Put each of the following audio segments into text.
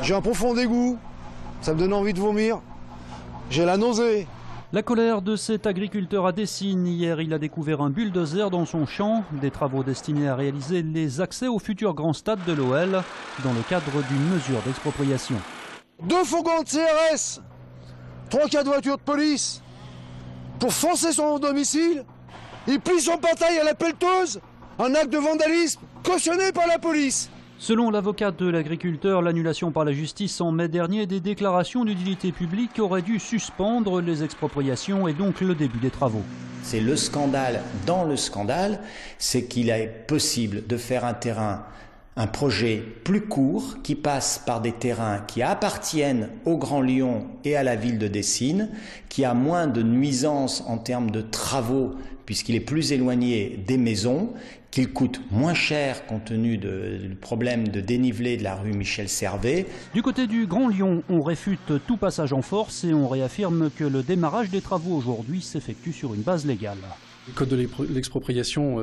J'ai un profond dégoût, ça me donne envie de vomir, j'ai la nausée. La colère de cet agriculteur à Dessines. Hier, il a découvert un bulldozer dans son champ. Des travaux destinés à réaliser les accès au futur grand stade de l'OL dans le cadre d'une mesure d'expropriation. 2 fourgons de CRS, 3-4 voitures de police pour foncer son domicile. Il plie son portail à la pelleteuse, un acte de vandalisme cautionné par la police. Selon l'avocat de l'agriculteur, l'annulation par la justice en mai dernier des déclarations d'utilité publique aurait dû suspendre les expropriations et donc le début des travaux. C'est le scandale dans le scandale, c'est qu'il est possible de faire un projet plus court qui passe par des terrains qui appartiennent au Grand Lyon et à la ville de Dessines, qui a moins de nuisances en termes de travaux puisqu'il est plus éloigné des maisons, qu'il coûte moins cher compte tenu du problème de dénivelé de la rue Michel Servet. Du côté du Grand Lyon, on réfute tout passage en force et on réaffirme que le démarrage des travaux aujourd'hui s'effectue sur une base légale. Le code de l'expropriation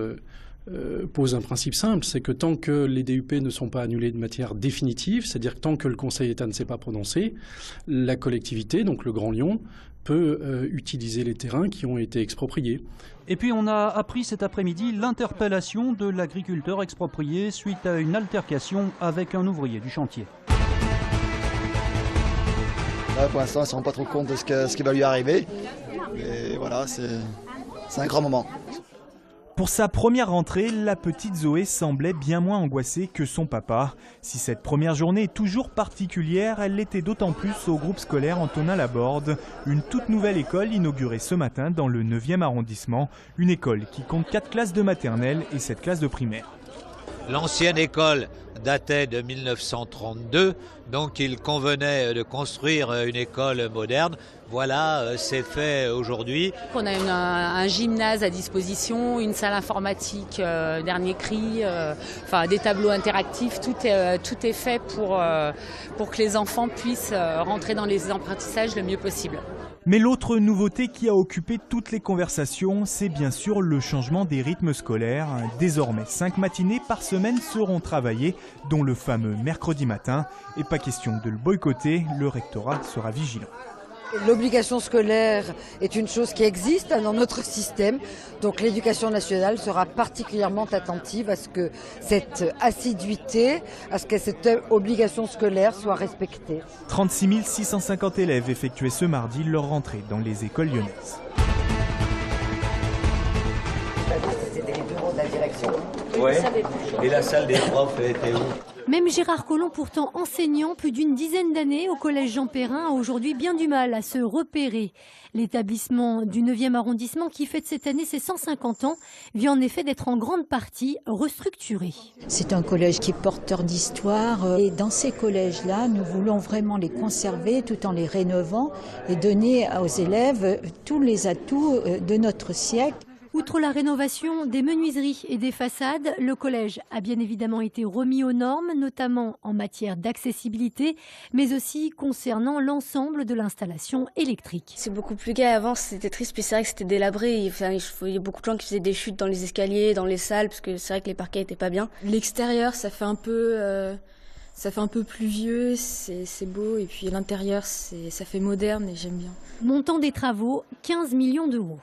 pose un principe simple, c'est que tant que les DUP ne sont pas annulés de manière définitive, c'est-à-dire que tant que le Conseil d'État ne s'est pas prononcé, la collectivité, donc le Grand Lyon, peut utiliser les terrains qui ont été expropriés. Et puis on a appris cet après-midi l'interpellation de l'agriculteur exproprié suite à une altercation avec un ouvrier du chantier. Là, pour l'instant, ils ne se rendent pas trop compte de ce qui va lui arriver. Et voilà, c'est un grand moment. Pour sa première rentrée, la petite Zoé semblait bien moins angoissée que son papa. Si cette première journée est toujours particulière, elle l'était d'autant plus au groupe scolaire Antonin-Laborde, une toute nouvelle école inaugurée ce matin dans le 9e arrondissement, une école qui compte 4 classes de maternelle et 7 classes de primaire. L'ancienne école datait de 1932, donc il convenait de construire une école moderne. Voilà, c'est fait aujourd'hui. On a un gymnase à disposition, une salle informatique dernier cri, des tableaux interactifs. Tout est fait pour que les enfants puissent rentrer dans les apprentissages le mieux possible. Mais l'autre nouveauté qui a occupé toutes les conversations, c'est bien sûr le changement des rythmes scolaires. Désormais, 5 matinées par semaine seront travaillées, dont le fameux mercredi matin. Et pas question de le boycotter, le rectorat sera vigilant. L'obligation scolaire est une chose qui existe dans notre système, donc l'éducation nationale sera particulièrement attentive à ce que cette assiduité, à ce que cette obligation scolaire soit respectée. 36 650 élèves effectuaient ce mardi leur rentrée dans les écoles lyonnaises. C'était les bureaux de la direction. Oui, et la salle des profs était où ? Même Gérard Collomb, pourtant enseignant plus d'une dizaine d'années au collège Jean Perrin, a aujourd'hui bien du mal à se repérer. L'établissement du 9e arrondissement, qui fête cette année ses 150 ans, vient en effet d'être en grande partie restructuré. C'est un collège qui est porteur d'histoire et dans ces collèges-là, nous voulons vraiment les conserver tout en les rénovant et donner aux élèves tous les atouts de notre siècle. Outre la rénovation des menuiseries et des façades, le collège a bien évidemment été remis aux normes, notamment en matière d'accessibilité, mais aussi concernant l'ensemble de l'installation électrique. C'est beaucoup plus gai. Avant, c'était triste, puis c'est vrai que c'était délabré. Il y a beaucoup de gens qui faisaient des chutes dans les escaliers, dans les salles, parce que c'est vrai que les parquets n'étaient pas bien. L'extérieur, ça fait un peu plus vieux, c'est beau, et puis l'intérieur, ça fait moderne et j'aime bien. Montant des travaux, 15 millions d'euros.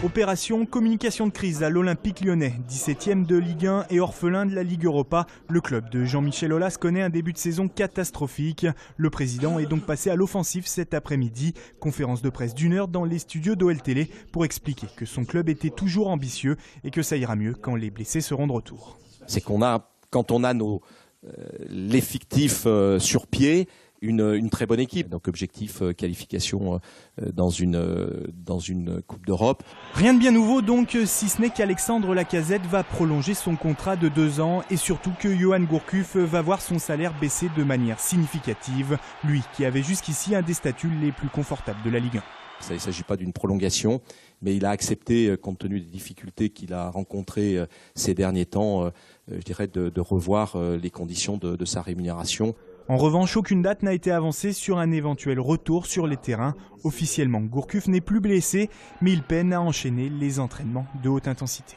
Opération communication de crise à l'Olympique lyonnais, 17e de Ligue 1 et orphelin de la Ligue Europa. Le club de Jean-Michel Aulas connaît un début de saison catastrophique. Le président est donc passé à l'offensive cet après-midi. Conférence de presse d'1 heure dans les studios d'OL Télé pour expliquer que son club était toujours ambitieux et que ça ira mieux quand les blessés seront de retour. C'est quand on a l'effectif sur pied, une très bonne équipe. Donc objectif qualification dans une Coupe d'Europe. Rien de bien nouveau donc, si ce n'est qu'Alexandre Lacazette va prolonger son contrat de 2 ans et surtout que Yohan Gourcuff va voir son salaire baisser de manière significative. Lui qui avait jusqu'ici un des statuts les plus confortables de la Ligue 1. Il ne s'agit pas d'une prolongation, mais il a accepté, compte tenu des difficultés qu'il a rencontrées ces derniers temps, de revoir les conditions de sa rémunération. En revanche, aucune date n'a été avancée sur un éventuel retour sur les terrains. Officiellement, Gourcuff n'est plus blessé, mais il peine à enchaîner les entraînements de haute intensité.